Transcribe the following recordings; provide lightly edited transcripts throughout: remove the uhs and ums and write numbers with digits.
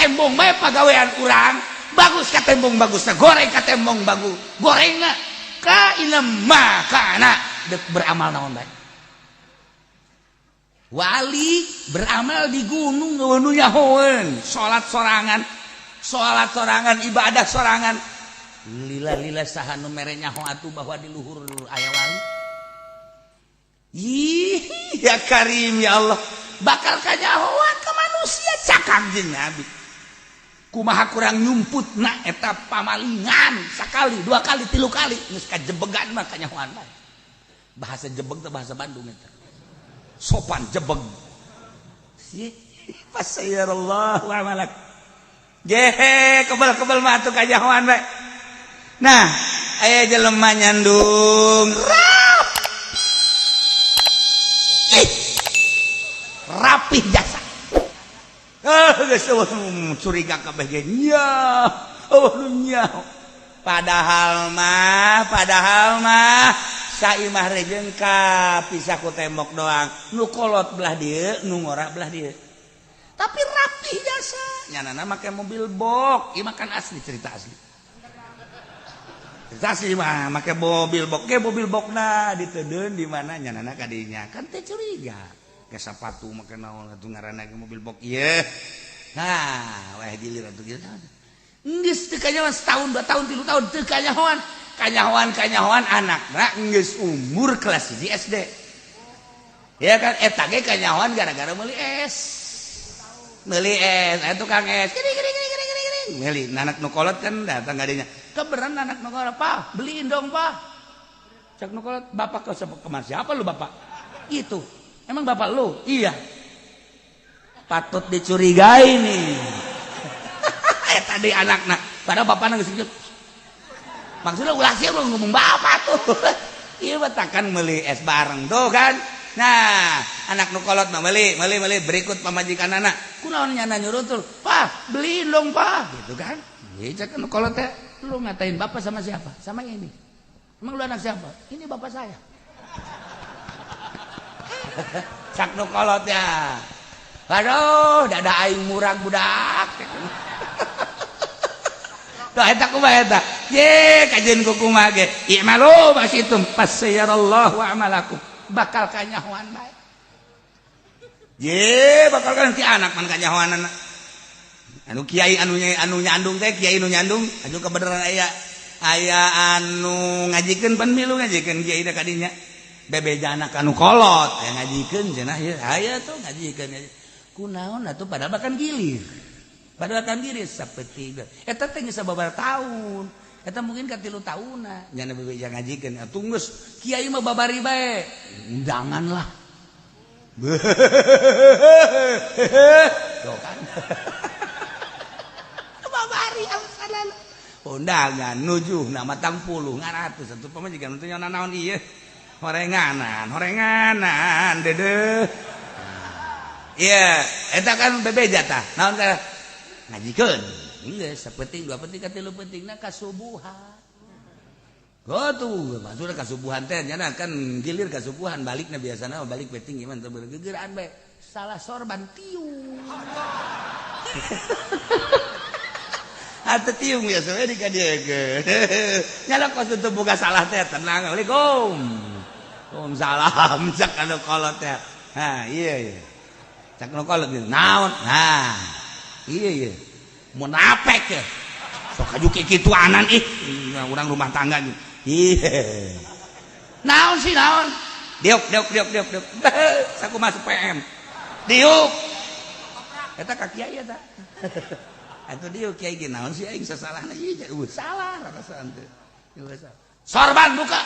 tembong bae pagawean urang bagus ka tembong bagus goreng ka tembong bagus gorengna ka inem makana dek beramal naon bae wali beramal di gunung nu nyahoeun salat sorangan ibadah sorangan lila saha nu mere nyaho atuh bahwa di luhur aya wali ih ya karim ya Allah bakal kanyahoan ka manusia cakang jeung nabi kumaha kurang nyumputna eta pamalingan sakali dua kali tilu kali geus kajebegan mah kanyahoan bae bahasa jebeg teh bahasa Bandung eta sopan jebeg fasayarallahu amalak gehe kebal mah atuh kanyahoan bae nah aya jelema nyandung rapih jasa geus curiga kabeh ge nya nya padahal mah saimah rejeun ka pisah ku tembok doang nu kolot belah dieu nu ngora belah dieu tapi rapih jasa nyanana make mobil box ieu makan asli cerita asli mah make mobil boxna diteudeun di mana nyanana ka dinya kan teh curiga ke sepatu make naon atuh ngaranna mobil box ieu nah weh gilir atuh kieu geus teu kanyahoan setahun 2 tahun 3 tahun teu kanyahoan anakna geus umur kelas 1 SD ya kan eta ge kanyahoan gara-gara meuli es aya tukang es gini meuli anak nu kolot kan datang ka dinya keberan anak nu kolot pa beliin dong pa cak nu kolot bapak ke siapa lu bapak itu emang bapak lu iya patut dicurigai nih tadi anaknya padahal bapaknya geus sejuk maksudnya ulah siap lu ngomong bapak tuh iya betakan meuli es bareng tuh kan nah anak nu kolot mah meuli berikut pamajikan anak kunaon nyana nyuruh tuh pa beliin dong pa gitu kan ieu cak nu kolot teh lu ngatain bapak sama siapa sama ini emang lu anak siapa ini bapak saya cak nu kolot ya aduh dada aing murag budak Tuh eta kumaha eta ye kajeun ku kumaha ge i'malu basitum fasayarallahu amalakum bakal kanyahoan bae ye bakal kan ti anak man kanyahoanana anu kiai anu nyandung teh kiai nu nyandung anu kebeneran aya anu ngajikeun pan milu ngajikeun kiai da kadinya bebejana anu kolot aya ngajikeun cenah ye aya tuh ngajikeun kunaon atuh padahal bakan gilir padahal kan diri sapeting eta teh geus sababaraha taun eta mungkin ka 3 taunna nya bebeja ngajikeun atuh geus kiai mah babari bae undangan lah tuh kan babari alasanan undangan nujuh nama tangpuluh ngaratus atuh pamajikan teh nyana naon ieu horenganan dedeh iya eta kan bebeja tah naon ka ngajikeun geus sapenting 2 penting ka 3 pentingna kasubuhan gotu maksudna kasubuhan teh nya kan gilir kasubuhan balikna biasana balik penting iman teu bergegeran bae salah sorban tiung atuh tiung biasa we di ka dieu nya kos teu boga salah teh tenang Assalamualaikum salam cak anu kolot teh ha iya cak anu kolot naon nah iya munafik ya sok aju kitu anan urang rumah tangga iya naon sih naon diuk sakumaha PM diuk eta ka kiai eta atuh diuk kiai ge naon sih aing sasalahna ieu salah rarasan teh sorban buka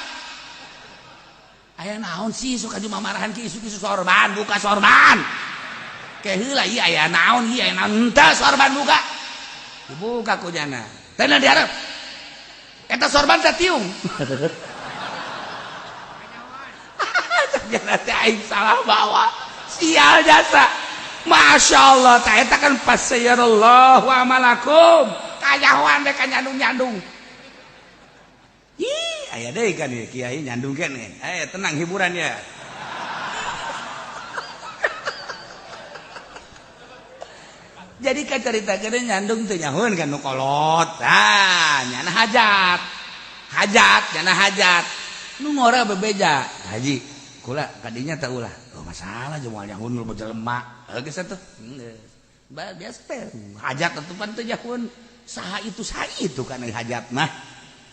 aya naon sih sok aju mamarahan ki isu-isu sorban buka sorban heula ieu aya naon ieu aya naon teh sorban buka dibuka ku jana teh na diharap eta sorban teh tiung jana teh aing salah bawa sial jasa masyaallah teh eta kan fasayarallahu amalakum kanyahoan we ka nyandung ih aya deui kan ieu kiai nyandung keneh aya tenang hiburan ya jadi kacaritakeun nyandung teu nyahoun kan nu kolot nyana hajat nyana hajat nu ngora bebeja haji kula kadinya teu ulah masalah jeung moal nyahoun lu jelema geus atuh biasa teh hajat tetupan teu nyahoun saha itu kana hajat mah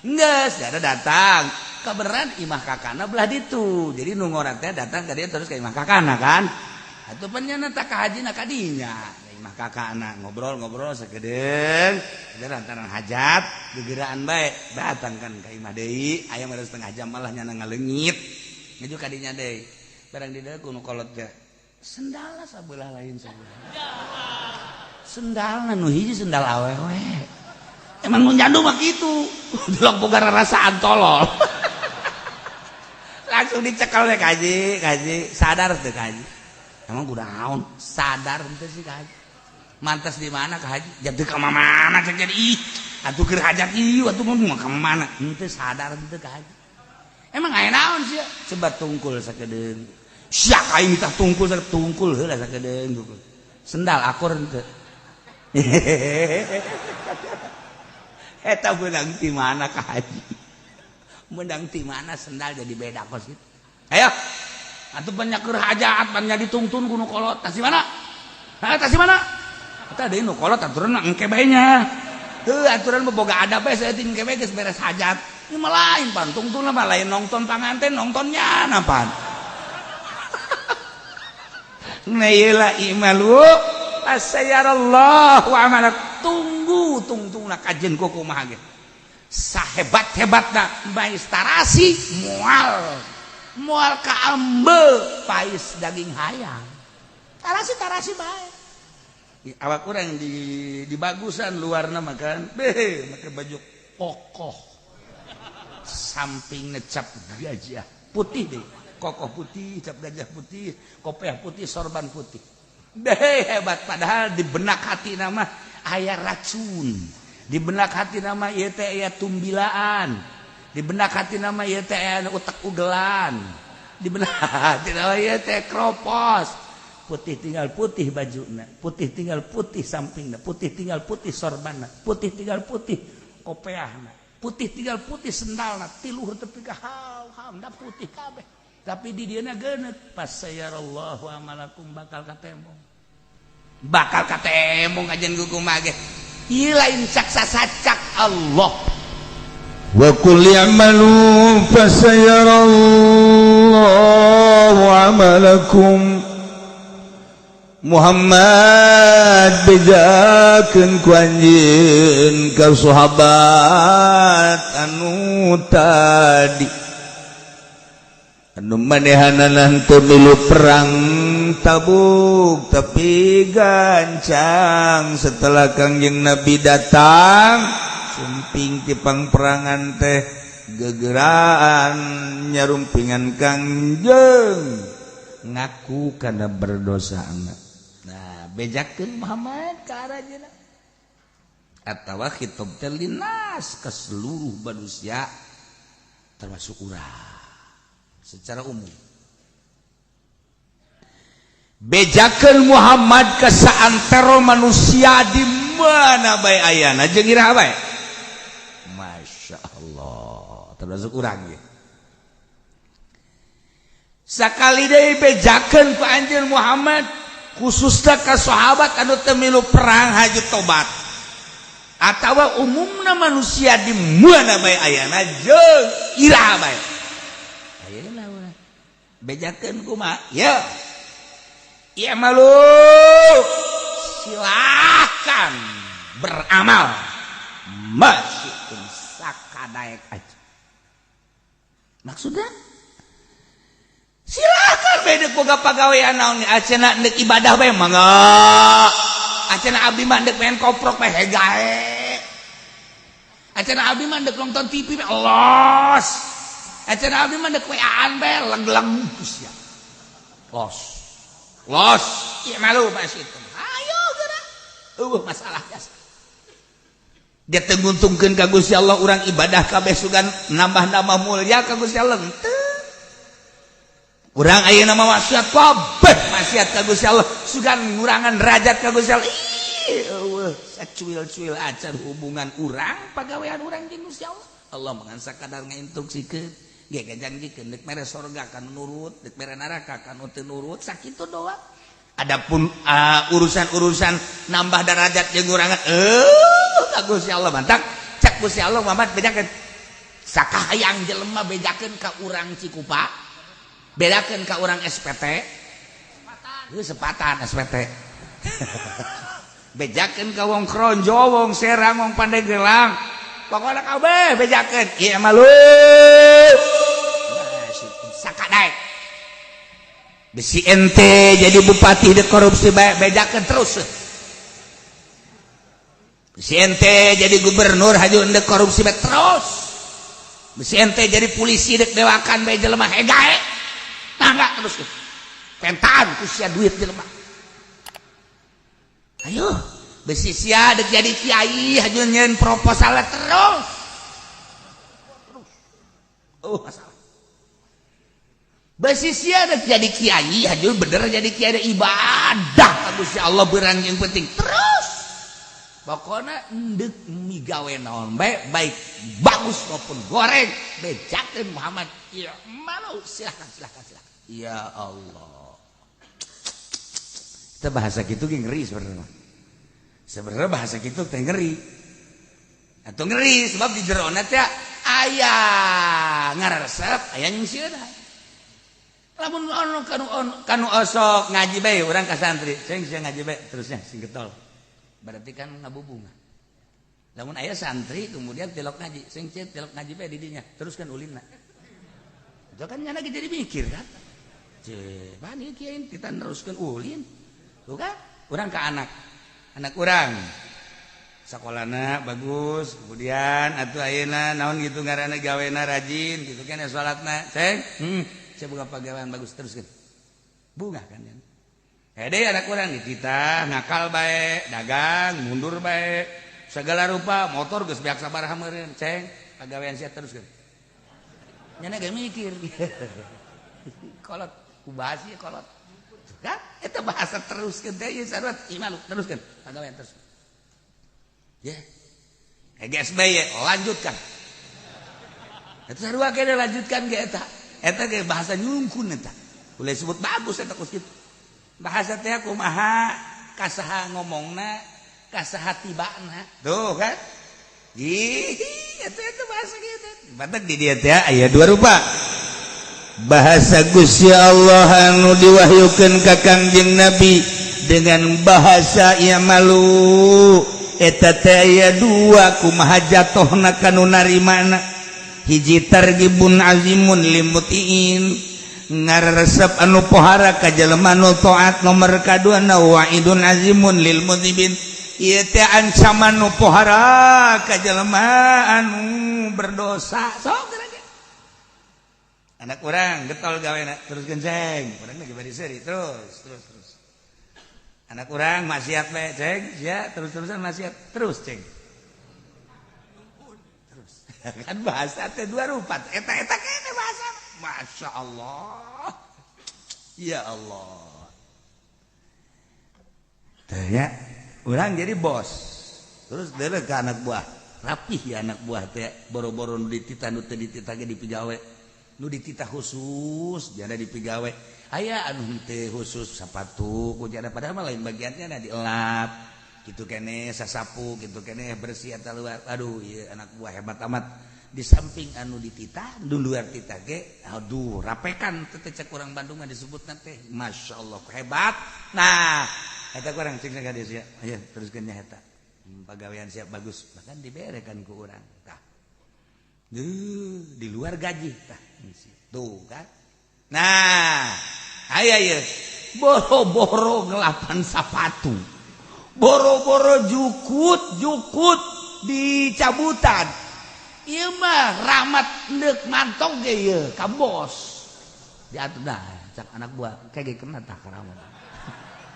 geus ada datang kabeneran imah kakana belah ditu jadi nu ngora teh datang ka dia terus ka imah kakana kan atuh pan nyana tak ka hajina kadinya imah kakana ngobrol sakedeung lantaran hajat gegeraan bae datang kan ka imah deui aya mah setengah jam malah nyana ngaleungit ngaju kadinya deui barang di dieu kudu kolot teh sendalna sabelah lain sabelah sendalna nu hiji sendal awewe emang nu nyandu mah kitu delok boga rasaan tolol langsung dicekel deh kaji sadar teu kaji emang kudu naon sadar henteu sih kaji mantas di mana kaji jadi ka mana cek jadi ih atuh keur hajat ieu atuh mau ka mana henteu sadar henteu kaji emang aya naon sih sebat tungkul sakedeung sia kain minta tungkul heula sakedeung tungkul sendal akur henteu eta menang di mana kaji menang di mana sendal jadi beda kos gitu ayo atuh banyak keur hajat banyak ditungtun kuno kolot tas di mana tas di mana eta deui nu kolot aturan engke bae nya teu aturan boga ada bae saeutik engke bae geus beres hajat ieu mah lain pan tungtun mah lain nongton panganten nongtonnya napan Nailah imalu asyarallahu amalak tunggu tungtungna kajen ku kumaha ge sahebat-hebatna bais tarasi moal ka ambe pais daging hayam tarasi bae awak urang di bagusan luarna makan make baju kokoh samping ngecap gajah putih deh kokoh putih cap gajah putih kopiah putih sorban putih hebat padahal di benak hati nama aya racun di benak hati nama ieu teh aya tumbilaan di benak hati nama ieu teh aya utek ugelan di benak hati nama ieu teh kropos putih tinggal putih bajuna putih tinggal putih sampingna putih tinggal putih sorbanna putih tinggal putih kopiahna putih tinggal putih sendalna tiluhur tepi ka hamda putih kabeh tapi di dieu na geuneut pas sayarallahu amalakum bakal katemong ajen kumaha ge ieu lain cak sasacak Allah wa qul ya'malu fasayarallahu amalakum Muhammad bejakeun ku anjeun ka sahabat anu tadi anu manehanana teu milu perang Tabuk tapi gancang setelah Kangjeng Nabi datang sumping ti pangperangan teh gegeraan nyarumpingan Kangjeng ngaku kana berdosa anak nah bejakeun Muhammad ka arajna atawa khitab teh linas ka seluruh manusia termasuk urang secara umum bejakeun Muhammad ka saantero manusia di mana bae ayana jeung iraha bae masyaallah termasuk urang ge sakali deui bejakeun ku anjeun Muhammad khususna ka sahabat anu teu milu perang haju tobat atawa umumna manusia di mana bae ayana jeung iraha bae ayeuna urang bejakeun kumaha ya ya malu silahkan beramal masih sakadaek aja maksudnya silahkan beda boga pagawean naon acenah neuk ibadah bae mangga acenah abdi mah neuk main koprok bae hegae acenah abdi mah neuk nonton TV bae los acenah abdi mah neuk weaan bae leng-leng sia los iya malu pas itu ayo geura masalah jas dia tenguntungkeun ka Gusti Allah urang ibadah kabeh sugan nambah-nambah mulia ka Gusti Allah henteu urang ayeuna mah maksiat kabeh maksiat ka Gusti Allah sugan ngurangan derajat ka Gusti Allah sacuil-cuil acar hubungan urang pagawean urang jeung Gusti Allah. Allah mengansa kadar ngainstruksikeun ge gajanggikeun deuk mere sorga kan nurut, deuk mere neraka kan teu nurut, sakitu doang. Adapun urusan-urusan nambah derajat jeung urang Gusti Allah mantap. Cak Gusti Allah Muhammad bedakeun sakahayang jelema bedakeun ka urang Cikupa, bedakeun ka urang SPT. Sepatan SPT. Bejakeun ka wong Kronjo, wong Serang, wong Pandeglang. Pokokna kabeh bejakeun. Ieu mah lu. Sakadaek. Bisi ente jadi bupati de korupsi bae bejakeun terus. Bisi ente jadi gubernur haju de korupsi bae terus. Bisi ente jadi polisi dek dewakan bae jelema hegae. Nah enggak terus. Pentaan ku sia duit jelema. Ayo, besi sia dek jadi kiai haju nyeun proposal terus. Masalah. Besi sia dek jadi kiai haju bener jadi kiai ibadah Gusti Allah beurang yang penting terus. Pokona endek migawe naon bae baik bagus maupun goreng bejakeun Muhammad. Ya malu silakan. Ya Allah. Kita bahasa gitu ngeri sebenarnya. Sebenarnya bahasa gitu teh ngeri. Atau ngeri sebab di jerona teh aya ngaresep aya nyungsieuna. Lamun kanu osok ngaji bae urang ka santri, ceng ngaji bae terusnya sing getol. Berarti kan ngabubung. Lamun aya santri kemudian tilok ngaji, sing tilok ngaji bae di dinya, teruskan ulina. Itu kan nyana jadi mikir kan. Ceh, bani kieu kita neruskeun ulin. Tuh kan, urang ke anak urang sakolana bagus, kemudian atuh ayeuna naon gitu ngaranna gawena rajin gitu kan salatna ceng saya boga pagawean bagus teruskeun bunga kan ya hede anak urang dititah ngakal bae dagang mundur bae segala rupa motor geus beak sabaraha meureun ceng pagawean sia teruskeun nyana ge mikir kolot kubahas ieu kolot kan itu bahasa teruskeun teh ieu sarua imalu teruskeun pagawean terus ya GSB ya lanjutkan itu sarua kene lanjutkan ge eta ge bahasa nyungkun eta boleh sebut bagus eta kus kitu bahasa teh kumaha kasaha ngomongna kasaha tibana tuh kan ih eta bahasa kitu batak di dieu teh aya dua rupa bahasa Gusti Allah anu diwahyukeun ka Kangjeng Nabi dengan bahasa ieu malu eta teh aya dua kumaha jatohna kanu narimana hiji targibun azimun limutiin ngaresep anu pohara ka jelema nu taat nomor kaduana wa'idun azimun lil mudhibin ieu teh ancaman nu pohara ka jelema anu berdosa sok anak urang getol gawena terus genceng urang lagi bari seuri terus anak urang maksiat bae ceng ya terus-terusan maksiat terus ceng terus kan bahasa teh dua rupa eta kene bahasa Masya Allah ya Allah teh ya urang jadi bos terus deuleu ka anak buah rapih ya anak buah teh boro-boro nu dititah nu teu dititah ge dipigawe nu dititah khusus jana dipigawe aya anu teu khusus sapatu ku jana padahal mah lain bagiannya na dielap kitu kene sasapu kitu kene bersih eta luar aduh ieu anak buah hebat amat di samping anu dititah nu luar titah ge aduh rapekan teh cek urang Bandung mah disebutna teh masyaallah hebat nah eta kurang cek ka dieu sia aya teruskeun nya eta pagawean siap bagus bahkan diberekan ku urang tah di luar gaji tah tuh kan nah aya ieu boro-boro ngelapan sapatu boro-boro jukut dicabutan ieu mah rahmat neuk mantong ge ieu ka bos diatur dah cak anak buah kege kena tah karaman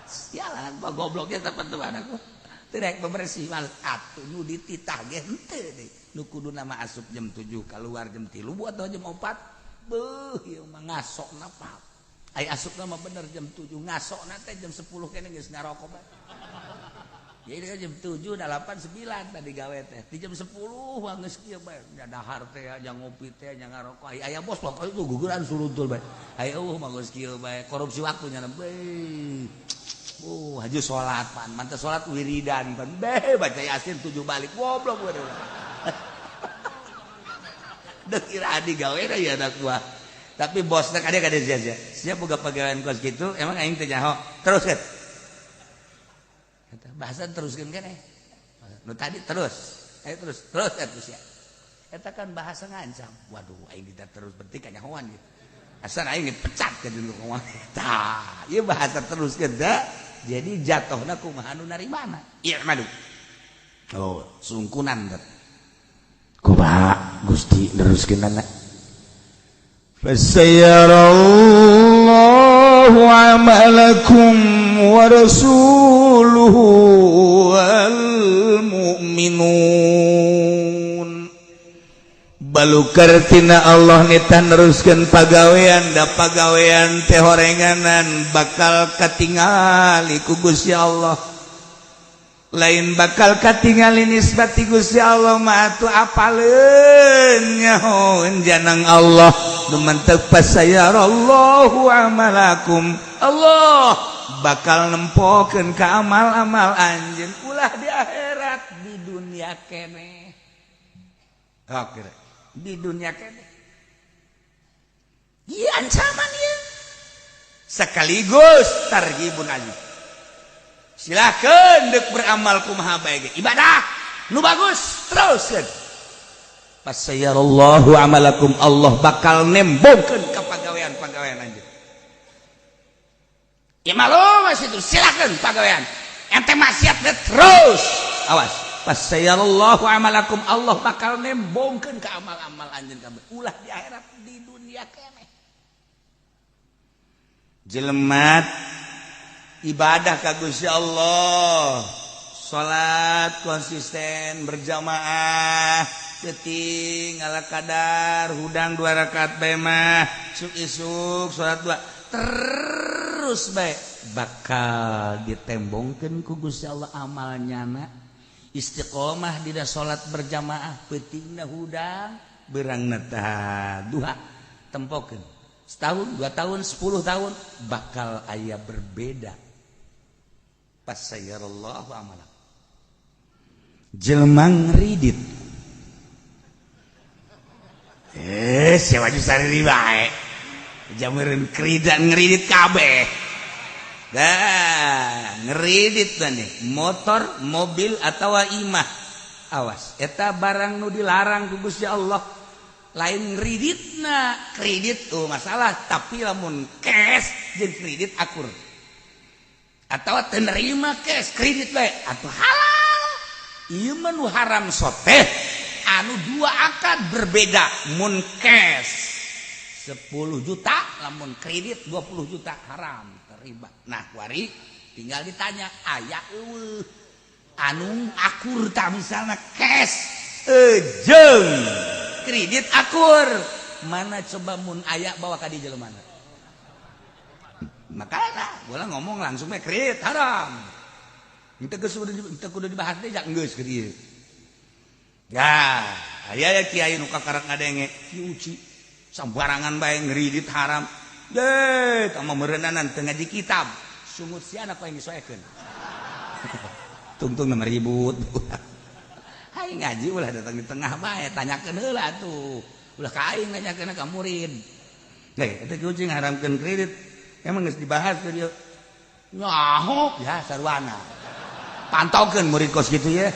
sial anak buah gobloknya tepat tuh anak buah teu rek bebersih mal atuh nu dititah ge henteu deui nu kudu nama asup jam 7 keluar jam 3 buat jam 4 beuh ieu mah ngasokna pap ai asupna mah bener jam 7 ngasokna teh jam 10 kene geus ngarokok bae Jadi kan jam 7 udah 8 9 tadi gawe teh. Di jam 10 geus kieu bae. Dahar teh aja ngopi teh aja ngarokok. Aya bos pokoknya itu guguran suruntul bae. Aya mah geus kieu bae. Korupsi waktunya bae. Haju salat pan. Mantep salat wiridan pan. Bae baca Yasin 7 balik. Goblok we. Dek kira adi gawe da ya anak gua. Tapi bosna kada sia-sia. Sia boga pegawaian kos kitu, emang aing teh nyaho. Terus kan. Bahasa teruskan kan nu tadi terus ya eta kan bahasa ngancam waduh aing tidak terus penting ka nyahoan gitu asal aing dipecat ke dulu ngomong tah ieu bahasa teruskeun da jadi jatuhna kumaha nu narimana ieu madu oh sungkunan teh kumaha Gusti teruskeunana fasayarallahu amalakum wa rasuluhu mu'minun balukar tina Allah nita neruskeun pagawean da pagawean teh horenganan bakal katingali ku Gusti Allah lain bakal katingali nisbati Gusti Allah mah atuh apaleun nyahoeun janang Allah nu mantep fasayarallahu amalakum Allah bakal nempokeun ka amal-amal anjeun ulah di akhirat di dunia keneh. Oke, di dunia keneh. Ieu ancaman ieu. Sekaligus targhibun alim. Silakeun deuk beramal kumaha bae ge. Ibadah nu bagus teruskeun. Fasayarallahu amalakum Allah bakal nembongkeun ka pagawean-pagawean anjeun. Ya malum masih itu silakan pagawean ente maksiat terus awas fasayarallahu amalakum Allah bakal nembongkeun ka amal-amal anjeun kabeh ulah di akhirat di dunia keneh jelema ibadah ka Gusti Allah salat konsisten berjamaah teuting ala kadar hudang 2 rakaat bae mah isuk salat 2 terus baik bakal ditembongkeun ku Gusti Allah amalnyana istiqomah dina salat berjamaah peutingna hudang beurangna tah duha tempokeun setahun 2 tahun 10 tahun bakal aya berbeda fasayarallahu amalan jelema ngridit siapa ju sariri bae jamureun kridan ngeridit kabeh dah ngeridit nih motor mobil atawa imah awas eta barang nu dilarang ku Gusti Allah lain ngeriditna kredit tuh masalah tapi lamun cash jeung kredit akur atawa teu nerima cash kredit bae atuh halal ieu mah nu haram soteh anu 2 akad berbeda mun cash 10 juta lamun kredit 20 juta haram riba nah kuari tinggal ditanya aya eueuh anu akur tah misalna cash jeung kredit akur mana coba mun aya bawa ka di jeleumana makana ulah ngomong langsung mah kredit haram kita kudu dibahas teh jak geus keur ieu ya aya kiai nu kakarek ngadenge ki uci sambarangan bae ngeridit haram deh tama meureunanan teu ngaji kitab sumut sian apa yang disoekeun tungtung 5.000 hai ngaji ulah datang di tengah bae tanyakeun heula tuh ulah ka aing nanyakeun ka murid eta kucing haramkeun kredit emang geus dibahas teh dieu nyaho ya sarwana pantaukeun murid kos kitu ya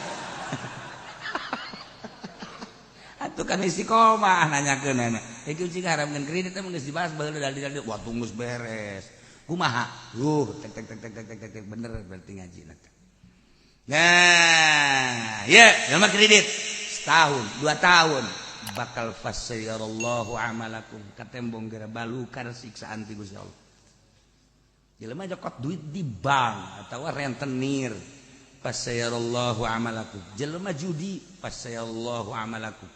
atuh kan istiqomah nanyakeun anak iki cing haramkeun kredit emang geus dibahas baheula dalil-dalil wah tunggu beres kumaha tek bener berarti ngajina nah ya jelema kredit setahun 2 tahun bakal fasayarallahu amalakum katembong geura balukar siksaan ti Gusti Allah jelema jokot duit di bank atawa rentenir fasayarallahu amalakum jelema judi fasayarallahu amalakum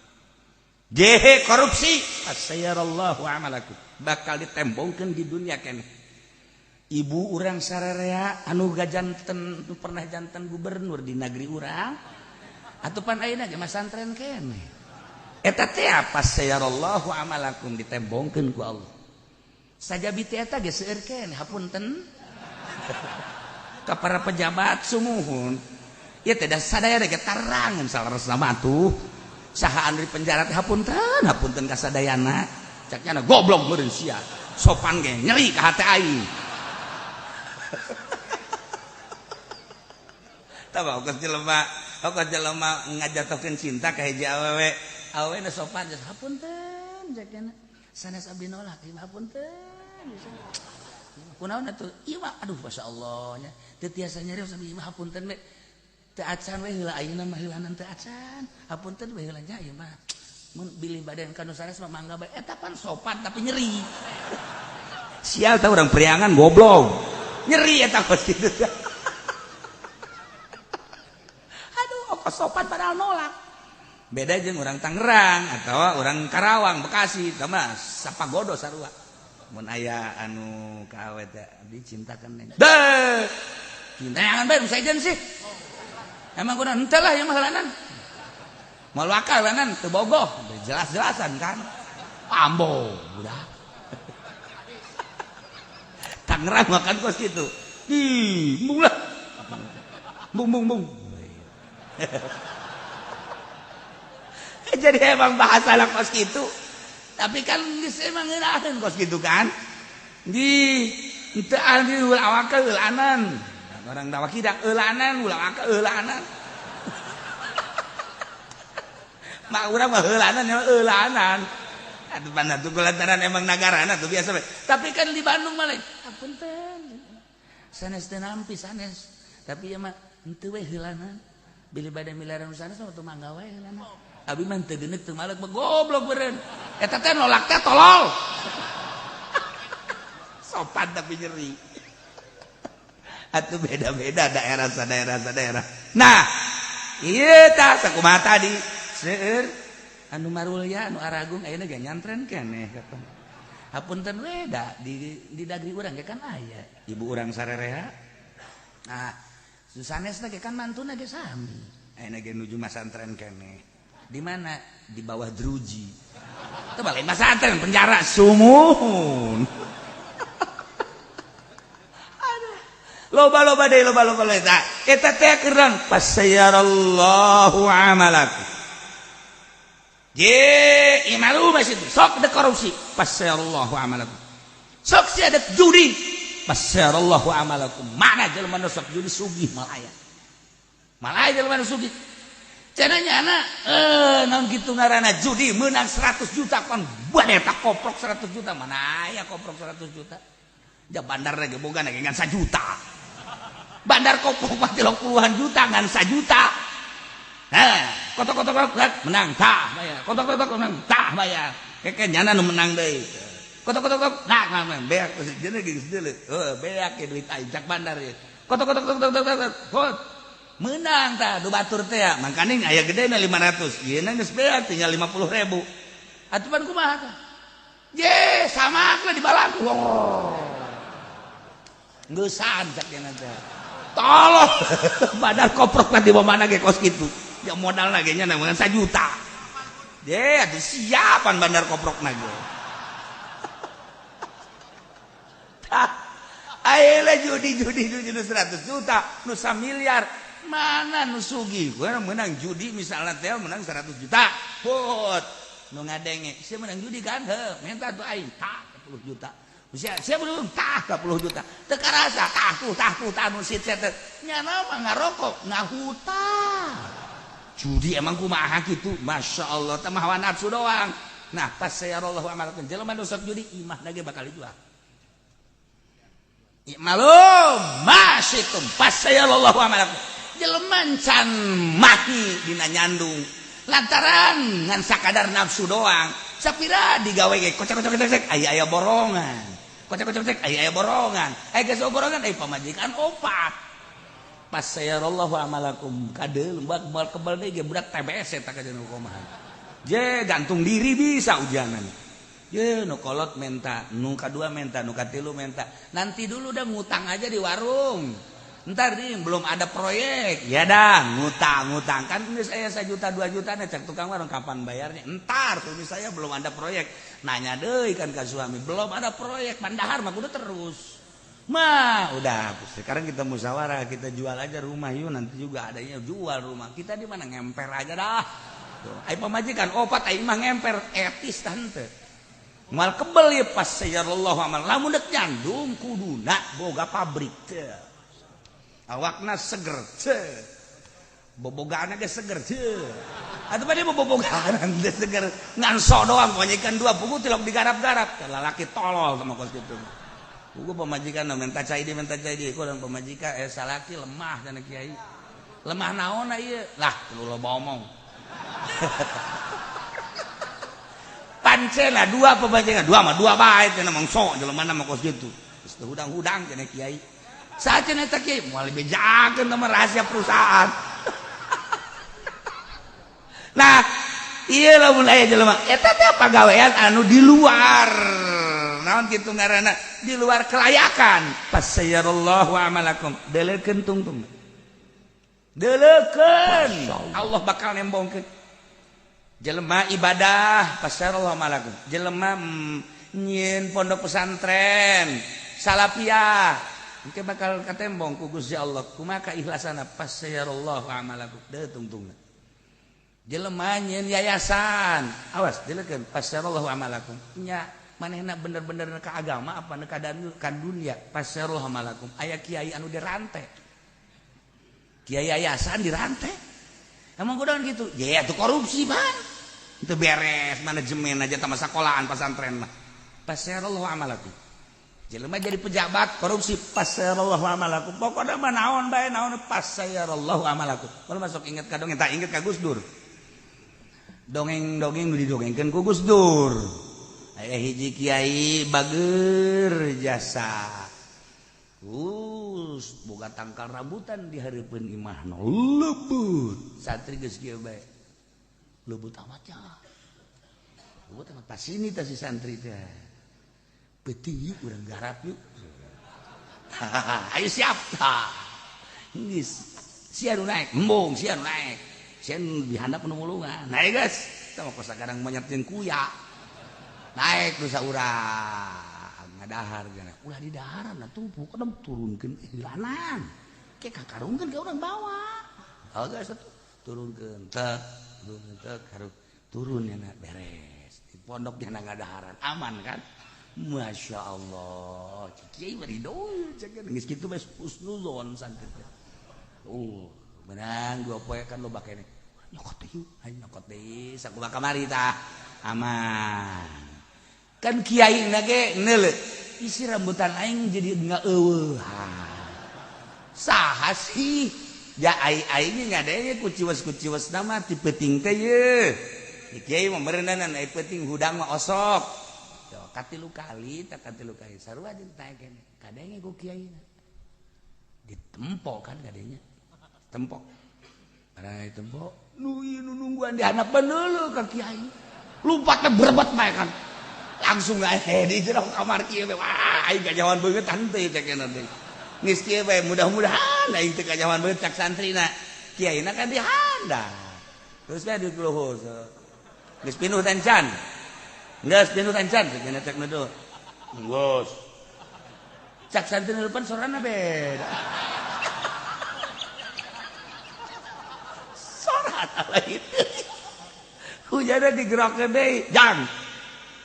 gehe korupsi fasayarallahu amalakum bakal ditembongkeun di dunia keneh ibu urang sararea anu gajanten pernah jantan gubernur di negeri urang atupan ayeuna ge masantren keneh eta teh apa sayarallahu amalakum ditembongkeun ku Allah sajabi teh eta ge seueur keneh hapunten ka para pejabat sumuhun ieu teh da sadaya ge tarangan salaresna mah atuh saha anu di penjara teh hapunten ka sadayana caknya goblok meureun sia sopan ge nyeri ka hate aing tahu kos jelema ngajatokeun cinta ka hiji awewe na sopan geus hapunten jakena sanes abdi nolak ieu hapunten kunaon atuh ieu mah aduh masyaallah nya teu tiasa nyarios abdi mah hapunten we teu acan we heula ayeuna mah heulanan teu acan hapunten we heula nya ieu mah mun bilih badan kanu sanes mah mangga bae eta pan sopan tapi nyeri sial tah urang priangan goblok nyeri eta kos kitu sopan padahal nolak beda jeung orang Tangerang atau orang Karawang Bekasi sama sapagodo sarua mun aya anu ka awe teh abdi cintakeun neng deh cintaangan bae saejeun sih emang kunaon henteu lah ieu mah heulanan moal wakal heulanan teu bogoh jelas-jelasan kan ambo budak Tangerang makan kos kitu ih mung lah bung jadi emang bahasa lah kos gitu tapi kan geus emang ngeunaheun kos gitu kan di teu ahli ulah awaka eulanan orang dawa kidak eulanan ulah awaka eulanan mak urang mah eulanan nya eulanan atuh panah tuh kulantaran emang nagarana tuh biasa tapi kan di Bandung mah lain apunten sanes teu nampi sanes tapi ya mah henteu we heulanan bilih bade miliaran sanes mah teu mangga wae heulanan abi mah teu geuneuk teu malek mah goblok beureun eta teh nolak teh tolol sopan tapi nyeri atuh beda-beda daerah sadaerah nah ieu tah sakumaha tadi seueur anu marulya anu aragung ayeuna ge nyantren keneh hapunten we da di dagri urang ge kan aya ibu urang sarerea nah susanesna ge kan mantuna ge sami ayeuna ge nuju masantren keneh di mana di bawah druji teu balik masantren penjara sumuhun aduh loba-loba deui loba-loba eta teh keurang pasayarallahu amalakum je imalu masih sok ada korupsi pasayarallahu amalakum sok si ada judi pasayarallahu amalakum mana jelema nu sok judi sugih malaya jelema nu sugih cenanya anak naon kitu ngaranna judi menang 100 juta kon bade tak koprok 100 juta mana aya koprok 100 juta da bandar ge boga ge ngan 1 juta bandar koprok mah 30-an juta ngan 1 juta kotok-kotok menang tah bayar kotok-kotok menang tah bayar keke nyana nu menang deui kotok-kotok nah beak jeuna geus deuleu beak ke duit aing cak bandar ye kotok-kotok menang tah du batur teh ya mangkane aya gedena 500 ieu geus beak tinggal 50.000 atuh pan kumaha tah je samakeun di balaku ngeusan cak cenah teh tolong bandar koprok tadi mana ge kos kitu ya modal lagi nya nang 1 juta deh atuh siapan bandar koprok nage ayeuna judi 100 juta nu 1 miliar mana nu sugih gua menang judi misalnya teh menang 100 juta put nu ngadenge sia menang judi kan heuh minta tuh aing tah 10 juta sia belum tah 10 juta teu karasa tah nu sit teh nyana mah ngarokok ngahutang judi emang kumaha gitu masya Allah teh mah hawa nafsu doang nah pas sayarallahu amalakum jelema nu sok judi imah lagi bakal dijual malum masyitum pas sayarallahu amalakum jelema can mati dina nyandung lantaran ngan sakadar nafsu doang sapira digawe ge kocek aya borongan kocek aya borongan geus borongan pamajikan opat pas sayarallahu amalakum kadeul moal kebal deui ge budak TBS eta ka jeung kumaha je gantung diri bisa ujanan nukolot menta, nuka dua menta, nuka tilu menta. Nanti dulu udah ngutang aja di warung. Ntar nih belum ada proyek, ya dah ngutang kan ini saya 1 juta 2 juta nih cek tukang warung kapan bayarnya? Ntar tuh ini saya belum ada proyek, nanya deh kan ke suami belum ada proyek, pandahar mah udah terus, mah udah sekarang kita musyawarah kita jual aja rumah yuk nanti juga adanya jual rumah kita di mana ngemper aja dah, tuh, ayo pemajikan opat ayo mah ngemper etis tante, mal kebel ya pas sayarallahu amal, lamun dek nyandung kuduna boga pabrik teh. Awakna seger, bobogaan ge seger, atau pada bobogaan ge seger, nganso doang, pemajikan 2 pugu tilok digarap-garap, lalaki tolol sama kos gitu. Pugu pemajikan minta cai di, ku dan pemajikan salaki lemah dan kiai, lemah naon iya, lah lu lo ngomong. Pancena 2 pemajikan, 2 mah 2 baik, karena mangso, jelema nama kos gitu, hudang-hudang jadi kiai. Saja neta kiai mau lebih jaga sama rahasia perusahaan. Nah, iya lah mulai jelema. Eta teh pagawean anu di luar. Naon kitu ngaranna? Di luar kelayakan. Fasayyarallahu amalakum. Delekeun tungtung. Delekeun. Allah bakal nembongkeun. Jelema ibadah fasayyarallahu amalakum. Jelema nyin pondok pesantren, salafiyah. Engke bakal katembong ku Gusti Allah kumaha kaihlasana fasayyarallahu amalakum deu tungtungna jelema nyeun yayasan awas dilekeun fasayyarallahu amalakum nya manehna bener-bener ka agama apa ka dunia fasayyarallahu amalakum aya kiai anu dirante kiai yayasan dirante emang kudaon gitu ya itu korupsi Bang itu beres manajemen aja sama sekolahan pesantren mah fasayyarallahu amalakum jelema jadi pejabat korupsi fasayyarallahu amalakum pokokna mah naon bae naon fasayyarallahu amalakum kalau masuk inget ka dongeng tak inget ka Gus Dur dongeng-dongeng nu didongengkeun ku Gus Dur aya hiji kiai bageur jasa boga tangkal rambutan di hareupeun imahna lembut satri geus kieu bae lembut amat ya lembut amat pas ini teh si santri teh penting yuk urang garap yuk ayo siap geus sia nu naik embung sia nu naik sia nu dihandap nu mulungan naik geus tah mah sagadang manyetkeun kuya naik nu saurang ngadahar gana ulah di daharan tumpu kadang turunkeun ilanan ke kakarungkeun ke urang bawa geus turunkeun teh turun nya beres di pondok nya ngadaharan aman kan. Masya Allah, kiai beridoy, cakap nggak segitu bes husnuzon santet. Menang 2 poe kan lo pakai nih, nyokot yuk, ayo nyokot deh, saku bakal mari tah, aman. Kan kiai nage nele, isi rambutan aing jadi nggak saha sih, ya aingnya nggak ada ya kuciwas nama tipe tingte ye, kiai mau merendanan ai peting hudang mah osok. Katilu kali sarua ditaekeun kadenge ku kiaina ditempo kan kadenya tempo karena ditempo nu nungguan dihanapan dulu ke kiai lompatnya berebet bae kan langsung di jero kamar kieu wah aing kajawan beungeut tante cekeun teh geus kieu bae mudah-mudahan aing teu kajawan beungeut cak santrina kiaina kan dihandap terus bae di luhur geus pinuh tancan nggak pintu tancan, segini cek nudu, nggak, cak santri depan sorana beda, sorat apa itu, hujannya digerakkan deh, jang,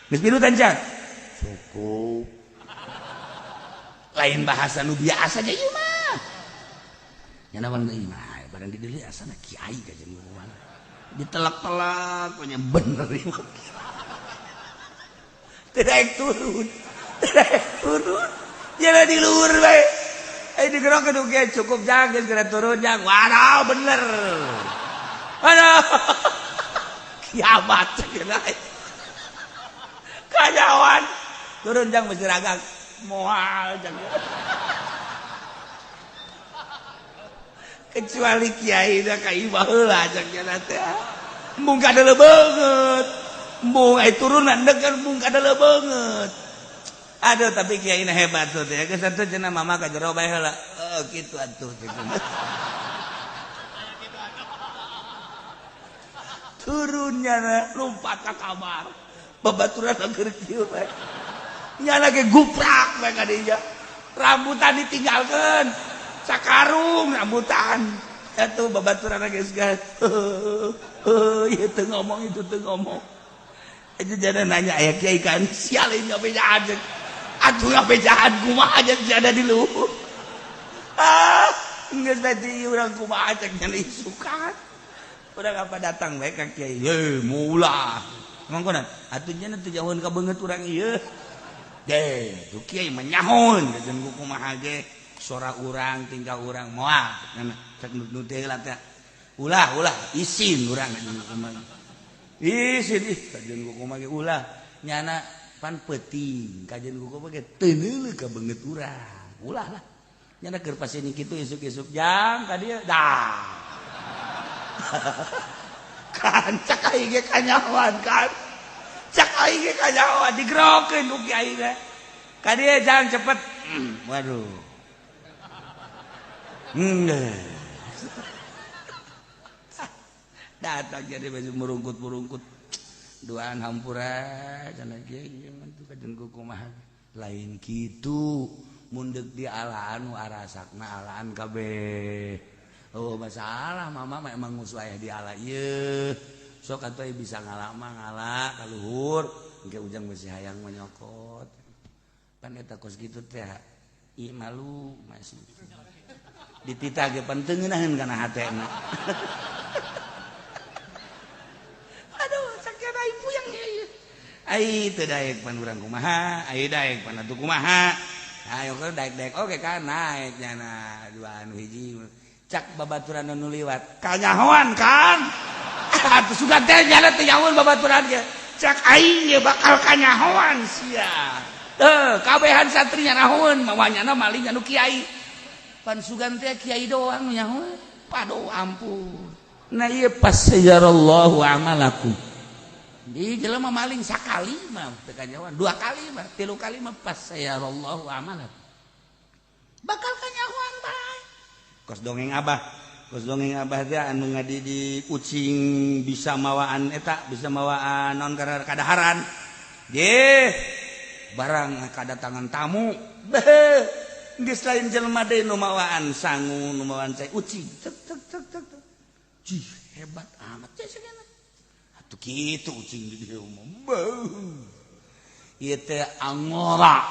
nggak pintu tancan, cukup, lain bahasa nu biasa aja mah, yang namanya imah, barang di dili asana kiai kajian ngomong, ditelak-telak, punya bener imah. Tidak turun jangan di luar baik di gerong kedua cukup jangan segera turun jangan waduh bener waduh kiamat kajawan turun jangan mesti ragang moal jangan kecuali kiai dah kai baheula jangan nanti mungkin ada banget Embung turunan degan bung kadala banget. Aduh tapi kiai hebat tuh ya. Geus atuh cenah mama ka jero bae heula. Kitu atuh. Turunnya lompat ka kamar. Babaturan keur kieu bae. Nya lagi guprak bae ka dinya. Rambutan ditinggalkeun. Sakarung rambutan. Atuh babaturan geus gas. Ieu teu ngomong itu teu ngomong. Aja jangan nanya ayah kiai kan sial ini apa jahat atuh apa jahat kumaha aja ada di luhur nggak tadi orang kumaha aja nyari isukan udah apa datang baik ka kiai mula emang konan atuhnya nanti jauhan kabanget orang iya deh tuh kiai menyahon dan kumaha ge suara orang tingkah orang moal karena cek nuteh lah teh ulah isin orang kumaha isin kajian kuku mage ulah nyana pan penting kajian kuku mage teuneuleuk ka beungeut urang ulah lah nyana keur pasini kitu isuk-isuk jam ka dieu dah kan cak aing ge kanyawan kan cak aing ge kanyawan digerokeun ku kiai teh ka dieu jam cepet waduh datang jadi baju merungkut duaan hampura cenah kieu mantu kajen kumaha lain kitu mundek di alaan arasakna alaan kabeh masalah mama memang musuh aya di ala ieu sok atuh bisa ngalak mah ngalak ka luhur engke ujang masih hayang menyokot pan eta kos kitu teh ieu malu masih dititah ge penteungeun kana hatena ai teu daek pan urang kumaha ai daek pan atuh kumaha ayo keur daek-daek oge kan naek nyana dua anu hiji cak babaturan anu liwat kanyahoan kan atuh sugan teh nyana teh nyahoan babaturan ge cak aing ge bakal kanyahoan sia kabehan santri nyanahoan mawanyana maling anu kiai pan sugan teh kiai doang nu nyahoan pado ampun nah ieu pasayarallahu amalakum di jelema maling sakali mah teu kanyahoan dua kali mah tilu kali mah pasayarallahu amalan bakal kanyahoan bae kos dongeng abah teh anu ngadi di ucing bisa mawaan eta bisa mawaan naon kadaharan ye barang kadatangan tamu geus lain jelema deui nu mawaan sangu nu mawaan cai ucing tek jih hebat amat teh segana tuh gitu ucing di dieu mah ieu teh angora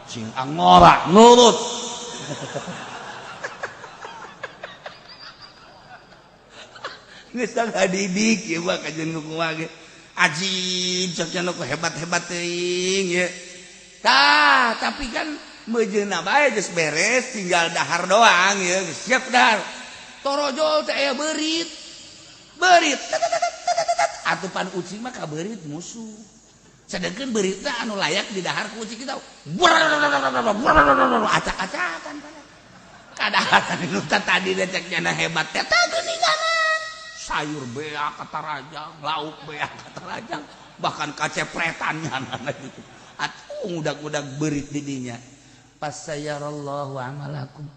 ucing angora nurut geus ngadidik ieu mah kajian kumaha ge ajib coknya nu hebat-hebat teuing ye tah tapi kan meujeunna bae geus beres tinggal dahar doang ye siap dahar torojol teh aya beurit atuh pan ucing mah kabeurit musuh sedengkeun beritna anu layak didahar ku ucing kita acak-acakan kadahatan nu tadi teh cek nyana hebat teh geuninganan sayur beak katarajang lauk beak katarajang bahkan kacepretan nyana gitu atuh udag-udag beurit di dinya pasayarallahu amalakum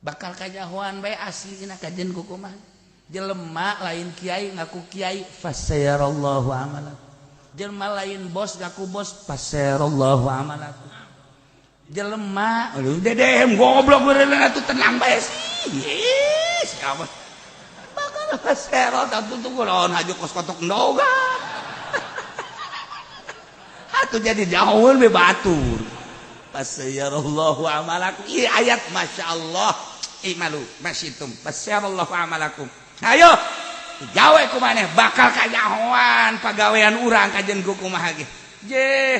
bakal kanyahoan bae aslina kajen kumaha jelema lain kiai ngaku kiai fasayarallahu amalakum jelema lain bos ngaku bos fasayarallahu amalakum jelema aduh dedem goblok beneran atuh tenang bae sih siapa bakal fasayarallahu atuh kunaon haju kos kotok ndoga atuh jadi jauhun be batur fasayarallahu amalakum ieu ayat masyaallah imalu masyitum fasayarallahu amalakum ayo gawe kumaneh bakal kanyahoan pagawean urang kajen kumaha ge je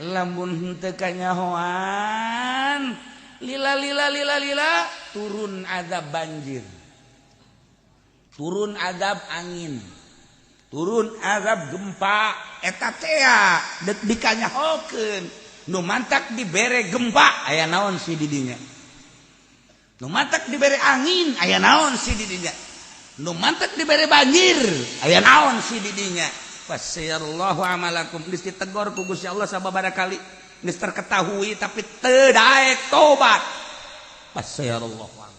lamun henteu kanyahoan lila turun azab banjir turun azab angin turun azab gempa eta teh deuk dikanyahokeun nu mantak dibere gempa aya naon si di dinya nu mantak dibere angin aya naon si di dinya nu mantep dibere banjir aya naon si didinya fasayallahu amalakum geus ditegor ku Gusti Allah sababaraha kali geus terketahui tapi teu daek tobat fasayallahu amalakum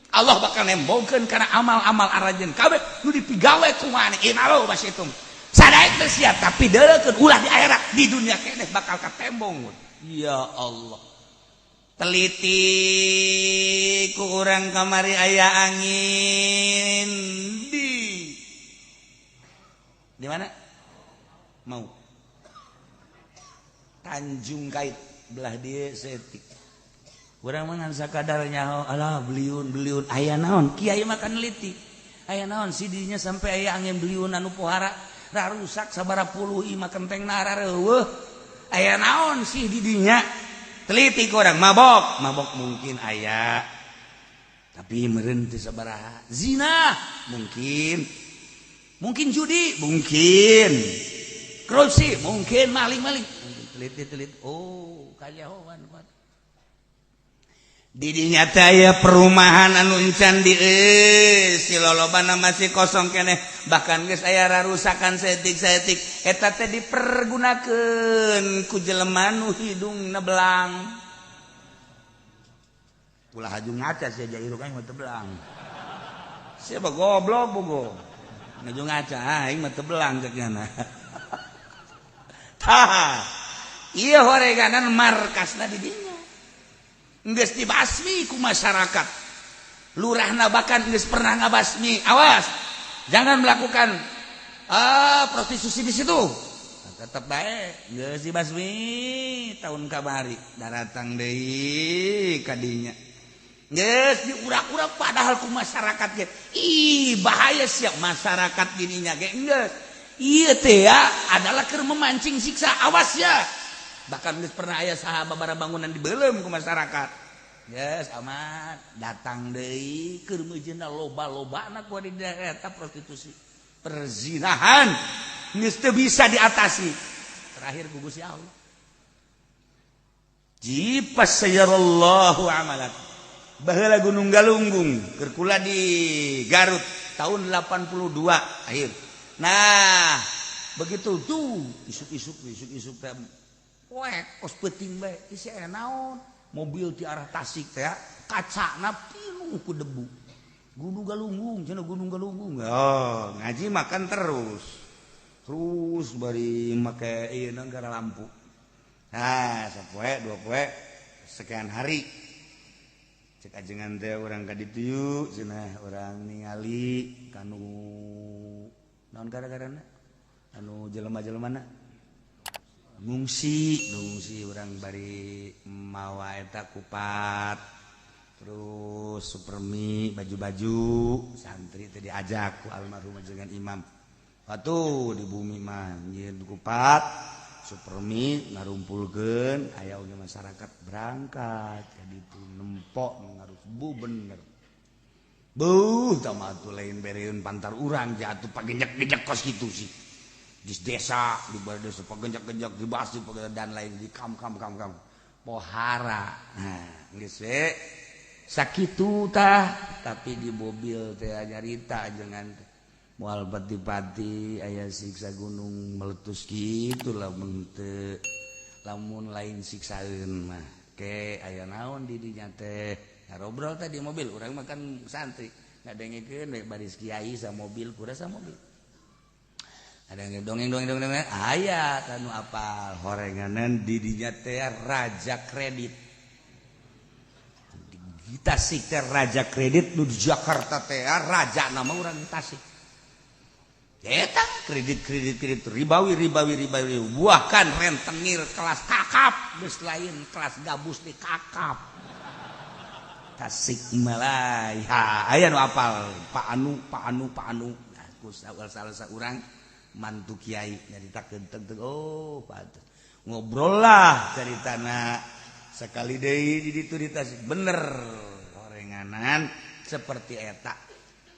Allah bakal nembongkeun kana amal-amal arajeun kabeh nu dipigawe ku maneh inalo bas itu sadaek teh sia tapi deurekeun ulah di akhirat di dunia keneh bakal katembong ya Allah teliti ku urang kamari aya angin di mana mau Tanjung Kait belah dia setik urang mah sakadarnya alah beliun aya naon kiai makan teliti aya naon sidinya sampai aya angin beliun anu pohara rarusak sabaraha puluh imah kenteng narareueuh aya naon sih didinya teliti orang mabok mungkin ayah tapi meureun teu sabaraha zina mungkin judi mungkin korupsi mungkin maling teliti oh kajahoan didinya teh aya perumahan anu encan di si lolobana masih kosong keneh bahkan geus aya rarusakan saeutik eta teh dipergunakeun ku jelema nu hidungna belang ulah haju ngaca sia jairuk aing mah teu belang sia mah goblok bogo ngaju ngaca aing mah teu belang ceukna tah ieu horeganan markasna di dinya geus dibasmi ku masyarakat lurahna bahkan geus pernah ngabasmi awas jangan melakukan prostitusi di situ tetep bae geus dibasmi tahun kamari daratang deui ka dinya geus diurak-urak padahal ku masyarakat ge ih bahaya siap masyarakat dininya ge geus ieu teh ya adalah keur memancing siksa awas ya bahkan geus pernah aya saha babara bangunan dibeulem ku masyarakat geus aman datang deui keur meujeuna loba-lobana ku di daerah eta prostitusi perzinahan geus teu bisa diatasi terakhir ku Gusti Allah jipas sayarallahu amalak baheula Gunung Galunggung keur kula di Garut tahun 82 akhir nah begitu tuh isuk-isuk teh wek kos peuting bae isi aya naon mobil di arah Tasik teh kacana pinuh ku debu Gunung Galunggung cenah Gunung Galunggung oh ngaji makan terus bari make ieu negara lampu nah sapoe dua poe sekian hari cek ajengan teh urang ka ditu cenah urang ningali kanu naon gara-garana anu jelema-jelemana ngungsi urang bari mawa eta kupat terus supermi baju-baju santri teh diajak ku almarhum ajengan imam atuh di bumi mah nyeun kupat supermi ngarumpulkeun aya oge masyarakat berangkat ka ditu nempok ngarus bu bener tah mah atuh lain bereun pantar urang jatuh pagenjak-genjak kos kitu sih di desa di desa pagenjak-genjak di basi dan lain di kam pohara nah geus we sakitu tah tapi di mobil teh nyarita jangan moal pati-pati aya siksa gunung meletus kitu lamun teu lamun lain siksaeun mah ke aya naon di dinya teh ngarobrol teh di mobil urang mah kan santri ngadengekeun we baris kiai sa mobil kurasa mobil ada yang dongeng aya kanu apal horenganan di dinya teh raja kredit di Tasik teh raja kredit nu di Jakarta teh raja nama urang di Tasik eta kredit ribawi buahkan rentenir kelas kakap geus lain kelas gabus di kakap Tasik Malaya aya nu apal Pak Anu aku salah urang mantu kiai nyaritakeun tentang oh pantes ngobrol lah caritana sekali deui di ditu di Tasik bener horenganan seperti eta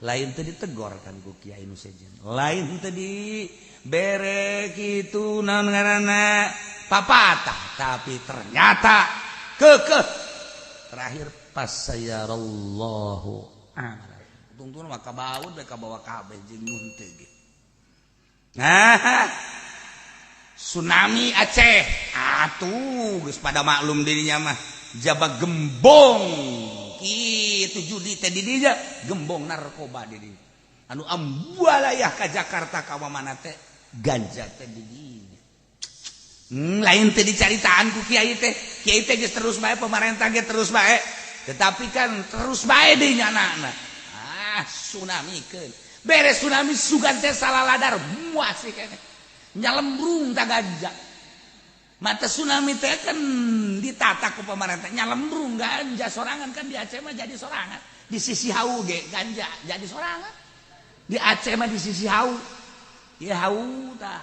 lain teu ditegor kan ku kiai nu sejen lain teu di bere kitu naon ngaranna papatah tapi ternyata kekeh terakhir pasayarallahu tungtung maka baut mereka bawa kabeh jeung nun teh ge. Nah, tsunami Aceh. Atuh geus pada maklum dirinya mah. Jaba gembong. Kitu judi teh di dinya gembong narkoba di dinya. Anu ambualayah ka Jakarta ka mana teh ganja teh di dinya. Lain teh dicaritaan ku kiai teh geus terus bae pemerintah ge terus bae. Tetapi kan terus bae deui nyana. Tsunami keun. Beres tsunami sugan teh salaladar muas keneh. Nyalembrung ta ganja. Mata tsunami teh kan ditata ku pemerintah nyalembrung ganja sorangan kan di Aceh mah jadi sorangan. Di sisi hau ge ganja jadi sorangan. Di Aceh mah di sisi hau. Ya hau tah.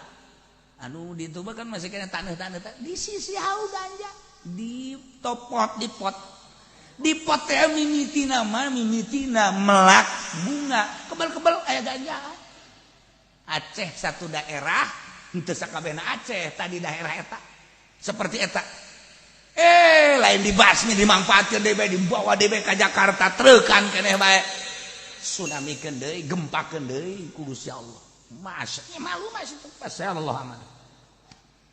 Anu di itu kan masih kena tanah-tanah di sisi hau ganja di topot di pot teh mimitina melak bunga kebal-kebal aya ganja. Aceh satu daerah henteu sakabehna Aceh tadi daerah eta seperti eta lain dibasmi dimanfaatkeun deui bae dibawa deui bae ka Jakarta treukan keneh bae tsunamikeun deui gempakeun deui ku Gusti Allah. Masya malu masih pasal Allah aman.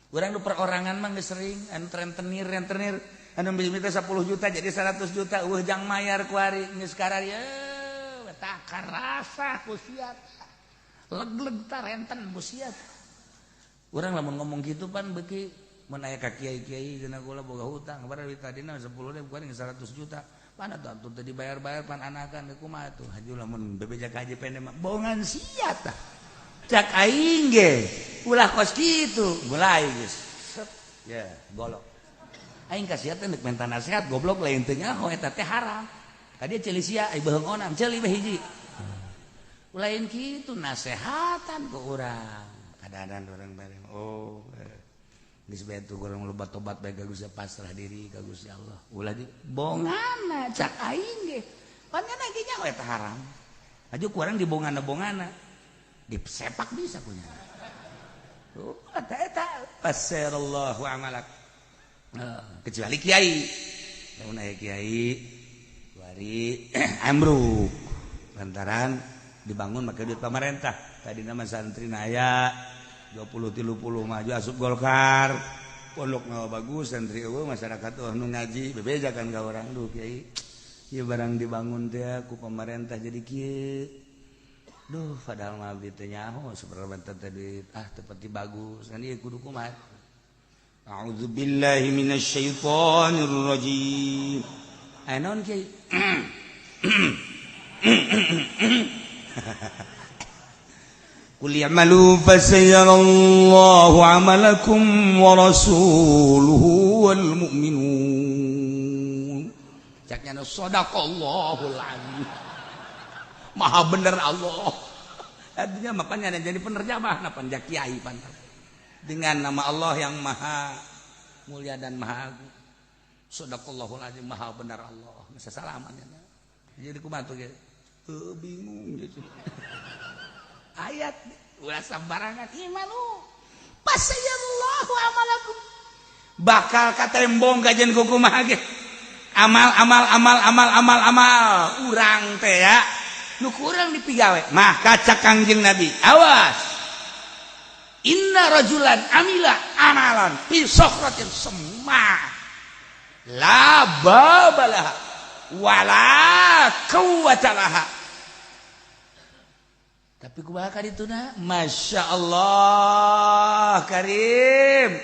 Urang nu perorangan mah geus sering anu rentenir anu minta 10 juta jadi 100 juta eueuh jang mayar ku ari geus kararieu tah karasa ku sia leg-leg tah renten ku sia. Urang lamun ngomong kitu pan beuki mun aya ka kiai-kiai geuna kula boga hutang bari tadina 10.000 ku ari 100 juta pan atuh teu dibayar-bayar pan anakan kumaha tuh haju lamun bebejak haji pende mah bohongan sia tah. Cak aing ge ulah kos kitu mulai geus ya golok aing ka sia teh neuk minta nasihat goblok lain teu nyaho eta teh haram ka dieu ceuli sia ai beheung onam ceuli we hiji lain kitu nasehatan ku urang kadang-kadang urang bareng geus bae tuh urang loba tobat bae ka Gusti pasrah diri ka Gusti Allah ulah di bongana cak aing ge pan nya ge nyaho eta haram aju ku urang di bongana disepak bisa punya. Eta pasarallahu amalak. Kecuali kiai. Lamun aya kiai wari ambruk. Lantaran dibangun make duit pemerintah. Tadi nama santri aya 20-30 maju asup Golkar. Pondokna bagus santri eueuh masyarakat nu ngaji bebejakan ka urang duh kiai. Ieu barang dibangun teh ku pemerintah jadi kieu. Duh padahal mah abdi teh nyaho sabarang tadi tepati bagus kan ieu kudu kumaha. A'udzubillahi minasyaitonir rajim. Aya naon kiai? Qul ya'malu fasayarallahu 'amalakum wa rasuluhu wal mu'minun. Caknya sadaqallahul azim. Maha bener Allah. Artinya makanya jadi penerjemah panjak kiai pantar. Dengan nama Allah yang maha mulia dan maha agung. Sadaqallahul azim maha benar Allah. Masa salamannya. Jadi kumaha tuh ge? Bingung gitu. Ayat ulah sambarangan imanu. Pasayallahu amalakum. Bakal katembong kajen kumaha ge. Amal urang teh ya. Nu kurang dipigawe maka cak Kangjeng Nabi awas inna rajulan amila amalan fi sokratin semma la babalah wala quwwatalah tapi kumaha ka dituna masyaallah karim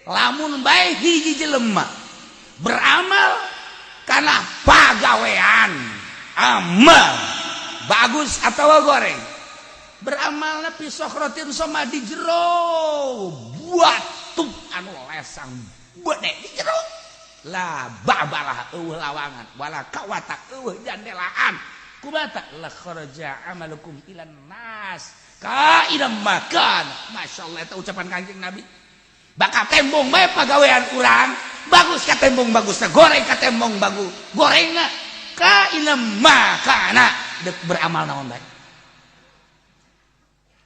lamun bae hiji jelema beramal kana pagawean amal bagus atau goreng beramal na pisokrotin sama di jero batu anu lesang bede di jero lah babalah lawangan wala kawata jandelaan kumata la kharaja amalukum ilan nas ka idam makan masyaallah eta ucapan Kanjeng Nabi bakal tembong bae pagawean urang bagus ka tembong bagusna goreng ka tembong bagus gorengna ka idam makana dek beramal naon bae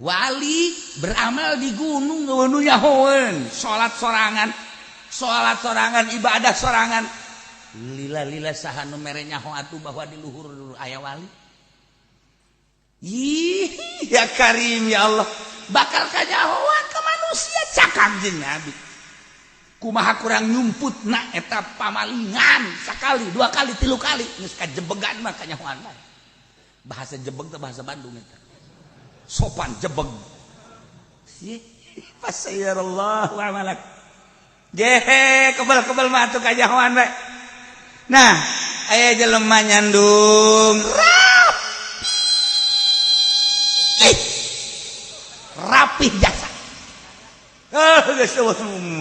wali beramal di gunung nu nyahoeun salat sorangan ibadah sorangan lila saha nu mere nyaho atuh bahwa di luhur aya wali Ih, ya Karim ya Allah, bakal kanyahoan ke manusia cakap jeung Nabi. Kumaha kurang nyumput na eta pamalingan sakali, 2 kali, 3 kali geus kajebegan mah kanyahoan mah. Bahasa jebeg teh bahasa Bandung eta. Sopan jebeg. Fasayarallahu amalak. Gehe kebal-kebal mah atuh kanyahoan we. Nah, aya jelema nyandung rapih jasa.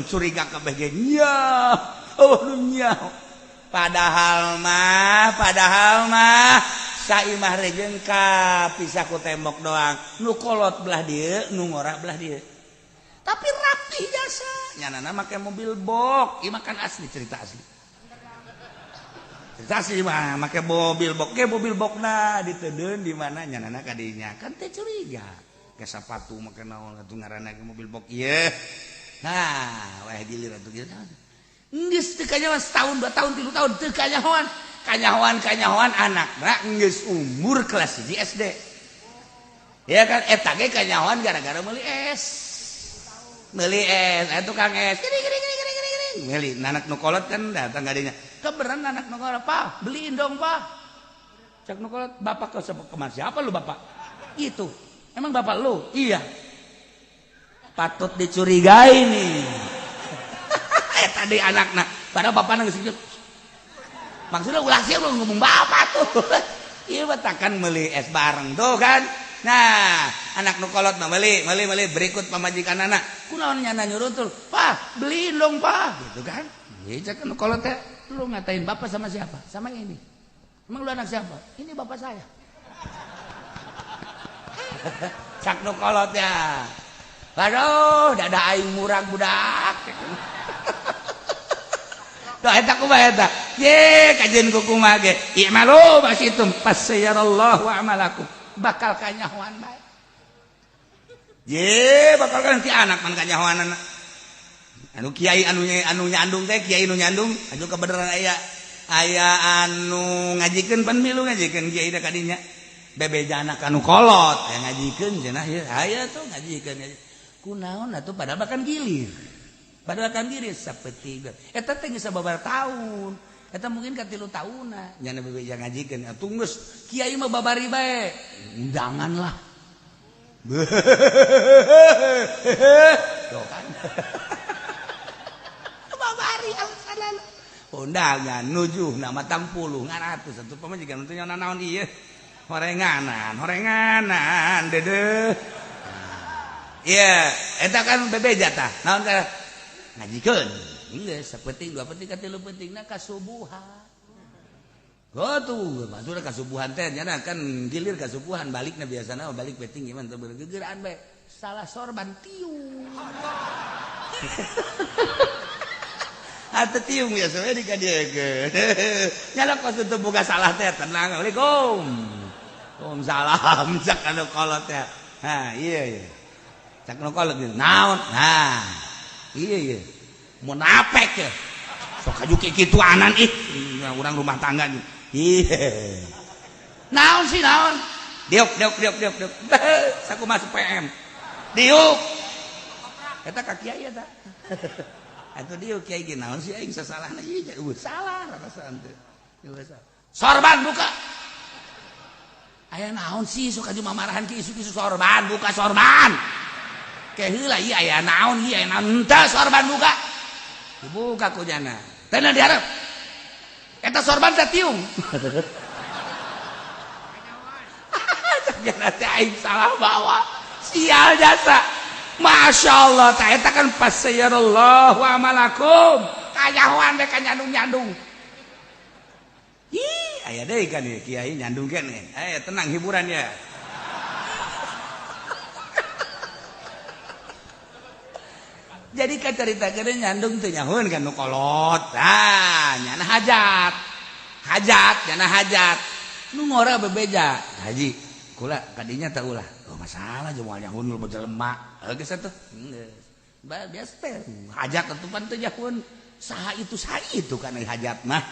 Curiga kabeh ge nya. Nya. Padahal mah saimah rejeun ka pisah ku tembok doang. Nu kolot belah dieu, nu ngora belah dieu. Tapi rapih jasa. Nyanana make mobil box, ieu mah kan asli cerita asli. Cerita asli mah make mobil box, ge mobil boxna diteudeun di mana nyanana ka dinya. Kan teh curiga. Ke sapatu make naon atuh ngaranna ke mobil box ieu. Nah, weh gilir atuh gilir. Geus teu kanyahoan setahun, 2 tahun, 3 tahun teu kanyahoan. Kanyahoan anakna geus umur kelas 1 SD. Ya kan eta ge kanyahoan gara-gara meuli es. Meuli es, atuh Kang es. Gini. Meuli anak nu kolot kan datang ka dinya. Keberan anak nu kolot, "Pak, beliin dong, Pak." Cak nu kolot, "Bapak ke mana? Siapa lu, Bapak?" Itu. Emang bapak lu? Iya. Patut dicurigai nih. Tadi anaknya. Padahal bapaknya nggak segitu. Maksudnya ulah sih lu ngomong bapak tuh. Iya betakan beli es bareng tuh kan. Nah, anak nukolot mah beli berikut pamajikan anak. Kunaon nyana nyuruh tuh. "Pak, beliin dong, Pak." Gitu kan. Iya cak nukolot ya. Lu ngatain bapak sama siapa? Sama ini. Emang lu anak siapa? Ini bapak saya. Cak nu kolot ya. Aduh, dada aing murag budak. Tuh eta kumaha eta? Ye, kajeun ku kumaha ge. I'malu basitum fasayarallahu amalakum. Bakal kanyahoan bae. Ye, bakal kan ti anak man kanyahoanana. Anu kiai anu nyandung teh, kiai nu nyandung, aju kebenaran aya anu ngajikeun pan milu ngajikeun kiai da kadinya. Bebeja anak anu kolot aya ngajikeun cenah ieu aya tuh ngajikeun kunaon atuh padahal bakan gilir sapeting eta teh geus sababar taun eta mungkin ka 3 taunna nya bebeja ngajikeun atuh geus kiai mah babari bae undangan lah tuh kan babari alasanan undangan nujuh nama tang puluh ngaratus atuh pamajikan teh nya naon ieu horenganan dede. Iya, eta kan bebeja tah. Naon ka ngajikeun. Geus sapeting 2 peting ka 3 petingna kasubuhan. Gotu, maksudna kasubuhan teh nya kan gilir kasubuhan balikna biasana balik peting gimana teu bergegeraan bae. Salah sorban tiung. Atuh tiung biasa we di ka dieu ge. Nya kos teu boga salah teh tenang. Assalamualaikum. Salam cak anu kolot ya. Ha, iya. Cak anu kolot naon? Nah. Iya. Munafik ya. Sok aju kitu anan ih. Urang rumah tangga. Iya. Naon sih naon? Diuk. Saku masuk PM. Diuk. Eta ka kiai eta. Atuh diuk kiai ge naon sih aing sasalahna ieu salah rasaan teh. Sorban buka. Aya naon sih sok aju mamarahan ki isu-isu sorban buka sorban. Ke heula ieu aya naon ieu aya naon teh sorban buka. Dibuka ku jana. Teh na diharap. Eta sorban teh tiung. Jana teh aing salah bawa. Sial jasa. Masyaallah teh eta kan fasayarallahu amalakum. Kanyahoan we ka nyandung-nyandung. Aya deui kan ieu kiai nyandung keneh. Tenang hiburan ya. Jadi ka caritakeun nyandung teu nyahoeun kan nu kolot. Nyana hajat. Nyana hajat. Nu ngora bebeja. Haji, kula kadinya teh ulah. Oh masalah jeung moal nyahoeun lu jelema. Geus atuh. Geus. Biasa teh hajat atuh pan teu nyahoeun. Saha itu kan hajat mah.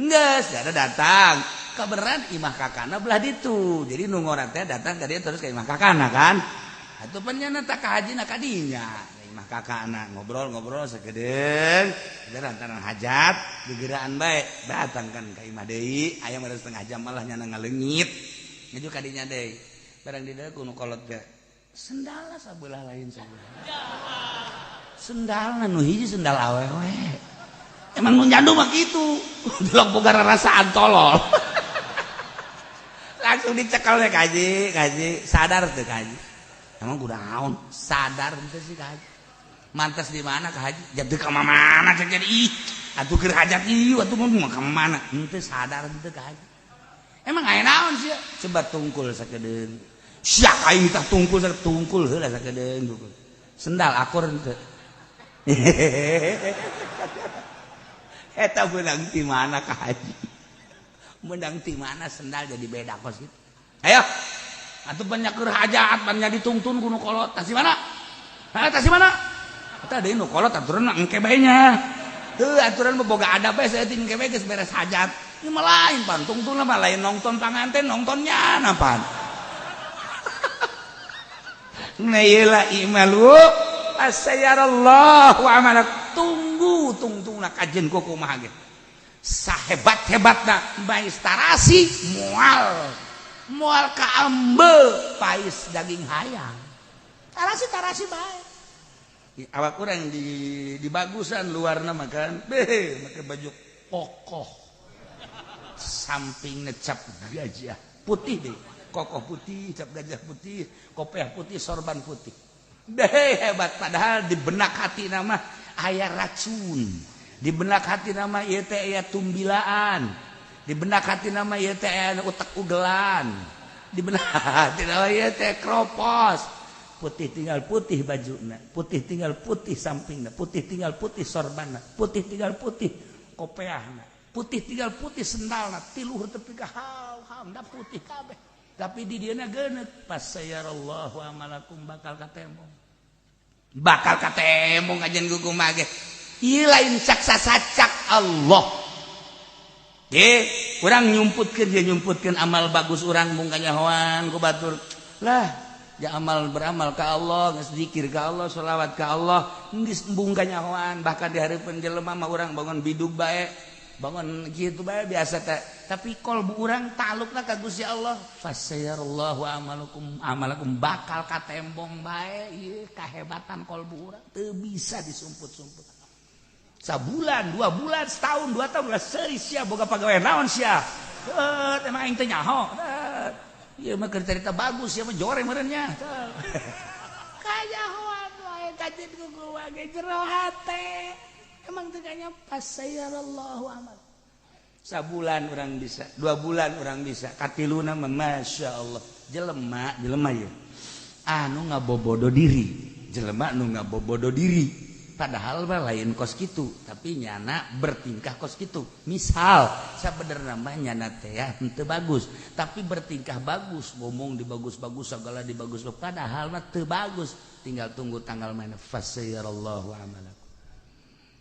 geus ada datang kabeneran imah kakana belah ditu jadi nu ngorang teh datang ka dieu terus ka imah kakana kan atuh panjana tak ka hajina ka dinya imah kakana ngobrol sakedeung lantaran hajat gegeraan bae datang kan ka imah deui aya meureun setengah jam malah nyana ngaleungit ngaju ka dinya deui barang di dieu kuno kolot teh sendalna sabelah lain sabelah sendalna nu hiji sendal awewe emang nu nyandu mah kitu delok boga rarasaan tolol langsung dicekal deh kaji sadar tuh kaji emang kudu naon sadar teh sih kaji mantas di mana ka haji jadi ka mana cek jadi ih atuh keur hajat ieu atuh mah ka mana henteu sadar henteu ka haji emang aya naon sia coba tungkul sakedeung sia aing tah tungkul heula sakedeung sendal akur henteu eta menang ti mana ka haji menang ti mana sendal jadi beda kos gitu ayo atuh banyak keur hajat banyak ditungtun kuno kolot tas di mana tas di mana eta deui nu kolot aturan engke bae nya teu aturan boga adab bae saeutik engke bae geus beres hajat ieu mah lain pan tungtun mah lain nongton panganten nongtonnya napan nah ieu lah imalu asyarallahu amalak tungtungna kajen ku kumaha ge sahebat-hebatna bais tarasi moal ka ambeul pais daging hayang tarasi bae awak urang di bagusan luarna makan make baju kokoh sampingna cap gajah putih deh kokoh putih cap gajah putih kopiah putih sorban putih hebat padahal di benak hati nama aya racun di benak hati nama ieu teh aya tumbilaan di benak hati nama ieu teh aya utek ugelan di benak hati nama ieu teh kropos putih tinggal putih bajuna putih tinggal putih sampingna putih tinggal putih sorbanna putih tinggal putih kopeahna putih tinggal putih sendalna ti luhur tepi ka hamda putih kabeh tapi di dieuna geuneuh pas sayarallahu amalakum bakal katembong ajen gugum mage ieu lain cak Allah urang nyumputkeun amal bagus urang mung kanyahoan ku batur lah ya amal beramal ka Allah geus zikir ka Allah sholawat ka Allah geus embung kanyahoan bahkan di hareupeun jelema mah urang bangun bidug bae bangun kitu bae biasa teh tapi kolbu urang talukna ka Gusti Allah fasayarallahu amalakum bakal katembong bae ieu kahebatan kolbu urang teu bisa disumput-sumput sabulan 2 bulan setahun 2 tahun geus seuri sia boga pagawe naon sia emang aing teh nyaho ieu mah keur cerita bagus ieu mah jore meureun nya kajahoan wae kajen gugu wae jero hate emang teu kanya pasayarallahu amal sabulan urang bisa 2 bulan urang bisa katiluna mah masyaallah jelema ieu anu ngabobodo diri jelema nu ngabobodo diri padahal mah lain kos kitu tapi nyana bertingkah kos kitu misal sabenerna mah nyana teh henteu bagus tapi bertingkah bagus ngomong dibagus-bagus segala dibagus padahal mah teu bagus tinggal tunggu tanggal mana fasayarallahu amalakum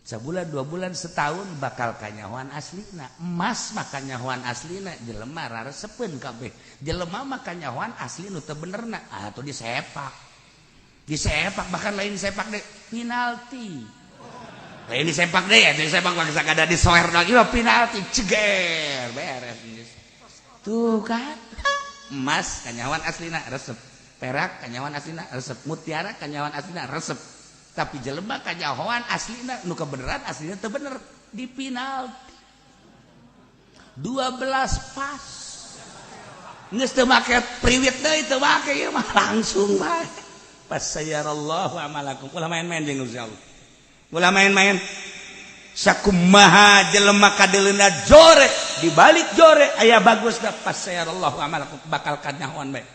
sabulan 2 bulan setahun bakal kanyahoan aslina emas mah kanyahoan aslina jelema raresepeun kabeh jelema mah kanyahoan asli nu teu benerna atuh disepak bahkan lain disepak deh penalti lain disepak deh ya disepak bangsa kada disoer lagi mah penalti ceger beres tuh kan emas kanyawan aslina resep perak kanyawan aslina resep mutiara kanyawan aslina resep tapi jelema kanyawan aslina nu kebeneran aslina teu bener di penalti 12 pas geus teu make priwit deui teu make ieu mah langsung bae pasayarallahu amalakum ulah main-main jeung Gusti Allah ulah main-main sakumaha jelema kadeleuna jore dibalik jore aya bagusna pasayarallahu amalakum bakal kanyahoan bae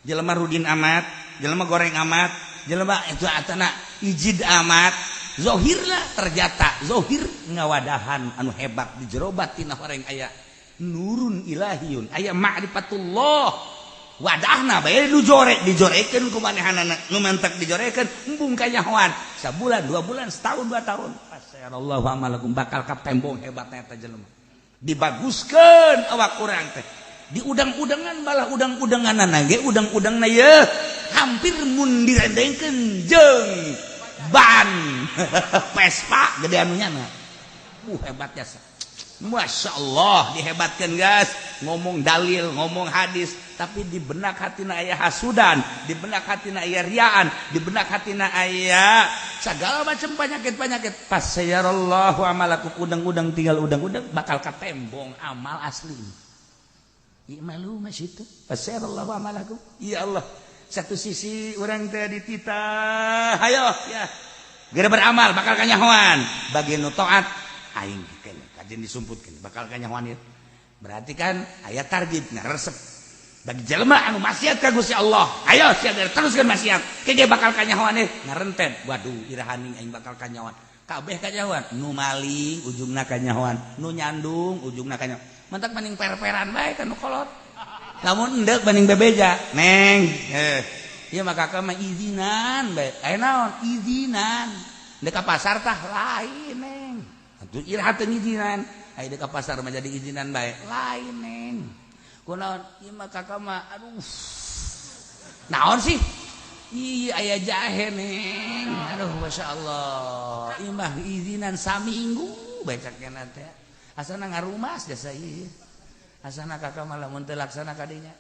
jelema rudin amat jelema goreng amat jelema itu atana ijid amat zahirna ternyata zahir ngawadahan anu hebat di jero batin horeng aya nurun ilahiyun aya ma'rifatullah wadahna bae nu jore dijorekeun ku manehanana nu mentek dijorekeun embung kanyahoan sabulan 2 bulan setahun 2 tahun pasayarallahu amalakum bakal katembong hebatna eta jelema dibaguskeun awak urang teh di udang-udangan malah udang-udanganna ge udang-udangna ye hampir mun direndengkeun jeung ban Vespa gede anunya na hebat jasa Masya Allah dihebatkan guys ngomong dalil ngomong hadis tapi di benak hatina aya hasudan di benak hatina aya riaan di benak hatina aya segala macam penyakit-penyakit pas sayarallahu amalakum udang-udang tinggal udang-udang bakal katembong amal asli imalu masyitu pas sayarallahu amalakum ya Allah satu sisi orang teh dititah ayo ya gara beramal bakal kanyahoan bagi nu taat aing kajian disumputkeun bakal kanyahoan ieu berarti kan aya target ngaresep bagi jelema anu maksiat ka Gusti Allah ayo sia teruskeun maksiat ke bakal kanyahoan ngarenten waduh irahaning aing bakal kanyahoan kabeh kanyahoan nu maling ujungna kanyahoan nu nyandung ujungna kanyahoan mentak maning per-peran bae kan nu kolot lamun endek maning bebeja neng ieu mah kakak mah izinan bae aya naon izinan endek ka pasar tah lain neng atuh iraha teu izinan aya di ka pasar mah jadi izinan bae lain neng kunaon ieu mah kakak mah aduh naon sih ih aya jahe neng aduh masyaallah ieu mah izinan saminggu becakna teh asana ngarumas jasa ieu asana kakak mah lamun teu laksana ka dinya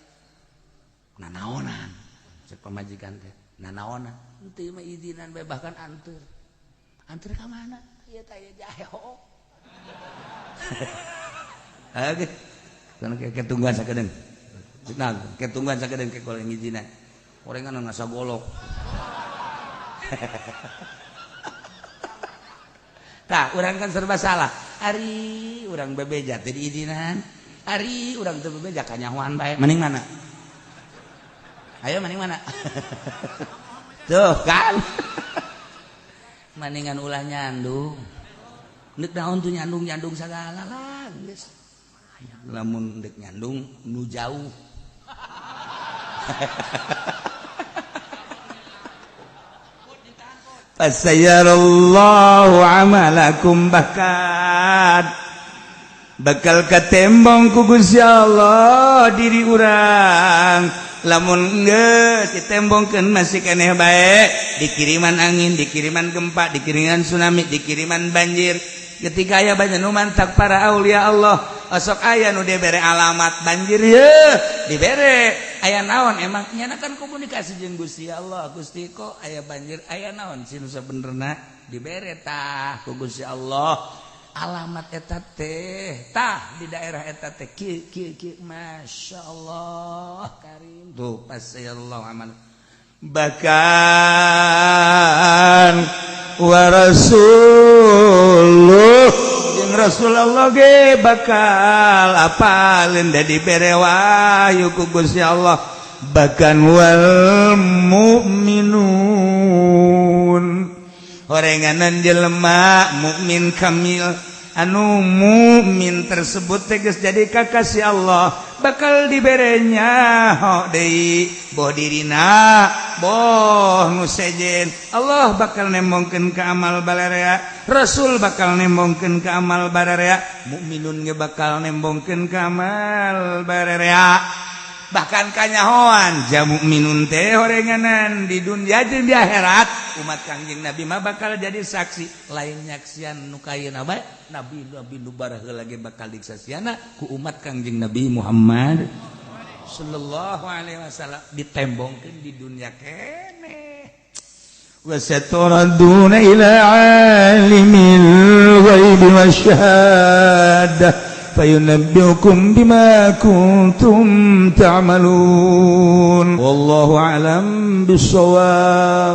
nanaonan cek pamajikan teh nanaonan teu mah izinan bae bahkan anteur ka mana ieu teh aya jahe ho oke kana ketungguan sakedeung nah ketungguan sakedeung ke koleng izinan orengan ngasa golok tah urang kan serba salah ari urang bebeja teh diizinan ari urang teu bebeja kanyahoan bae mending mana ayo mending mana tuh kan mendingan ulah nyandung neuk naon tuh nyandung sagala lah geus lamun deuk nyandung nu jauh Fasayarallahu amalakum bakal katembong ku Gusti Allah diri urang lamun geus ditembongkeun masih keneh bae dikiriman angin dikiriman gempa dikiriman tsunami dikiriman banjir ketika aya banyak nu mantak para aulia Allah osok aya nu dibere alamat banjir ye dibere aya naon emang nyana kan komunikasi jeung Gusti Allah Gusti kok aya banjir aya naon sinu sabenerna dibere tah ku Gusti Allah alamat eta teh tah di daerah eta teh kieu masyaallah karim tuh pasayallahu aman bahkan wa rasulullah jeung Rasulullah ge bakal apaleun da dibere wahyu ku Gusti Allah bahkan wal mu'minun horenganan jelema mukmin kamil anu mukmin tersebut tegas jadi kakasih Allah bakal diberenya ho deui boh dirina boh nu sejen Allah bakal nembongkeun ka amal bararea Rasul bakal nembongkeun ka amal bararea mukminun ge bakal nembongkeun ka amal bararea bahkan kanyahoan jamu minun teh horenganan di dunia jeung di akhirat umat Kangjeng Nabi mah bakal jadi saksi lain nyaksian nu kayeuna bae nabi nu baraheula ge bakal disaksiana ku umat Kangjeng Nabi Muhammad sallallahu alaihi wasallam ditembongkeun di dunia keneh wa saturaduna ila alimil ghaibi wasyahadah فينبئكم بما كنتم تعملون والله أعلم بالصواب